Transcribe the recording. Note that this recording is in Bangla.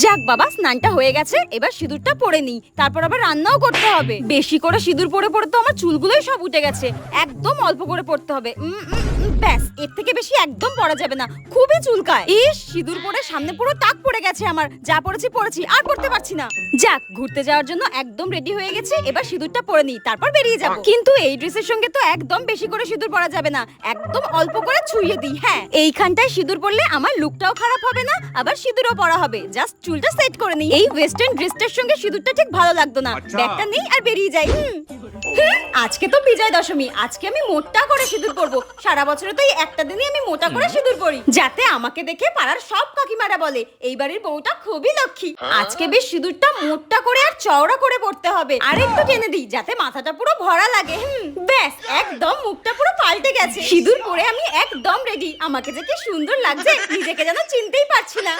যাক বাবা, স্নানটা হয়ে গেছে, এবার সিঁদুরটা পরে নিই, তারপর আবার রান্নাও করতে হবে। বেশি করে সিঁদুর পরে পরে তো আমার চুলগুলোই সব উঠে গেছে, একদম অল্প করে পড়তে হবে। ব্যাস, এর থেকে বেশি একদম পরা যাবে না, খুবই চুলকায়। ইস, সিঁদুর পরে সামনে পুরো টাক পড়ে গেছে আমার, যা পড়েছি আর পড়তে পারছি না। যাক, ঘুরতে যাওয়ার জন্য একদম রেডি হয়ে গেছে, এবার সিঁদুরটা পরে নিই, তারপর বেরিয়ে যাব। কিন্তু এই ড্রেসের সঙ্গে তো একদম বেশি করে সিঁদুর পরা যাবে না, একদম অল্প করে ছুঁয়ে দিই। হ্যাঁ, এইখানটায় সিঁদুর পরলে আমার লুকটাও খারাপ হবে না, আবার সিঁদুরও পরা হবে। জাস্ট চুলটা সেট করে নিই। এই ওয়েস্টার্ন ড্রেসটার সঙ্গে সিঁদুরটা ঠিক ভালো লাগতো না, ব্যাগটা নেই আর বেরিয়ে যাই। আজকে তো বিজয় দশমী, আজকে আমি মোটা করে সিঁদুর পরবো। সারা বছরে তো এই একটা দিনই আমি মোটা করে সিঁদুর পরি, যাতে আমাকে দেখে পাড়ার সব কাকিমারা বলে এই বাড়ির বউটা খুবই লক্ষ্মী। আজকে বেশ সিঁদুরটা মোটা করে আর চওড়া করে পড়তে হবে, আর একটু টেনে দিই যাতে মাথাটা পুরো ভরা লাগে। ব্যাস, একদম মুখটা পুরো পাল্টে গেছে। সিঁদুর পরে আমি একদম রেডি। আমাকে যে কি সুন্দর লাগছে, নিজেকে যেন চিনতেই পারছি না।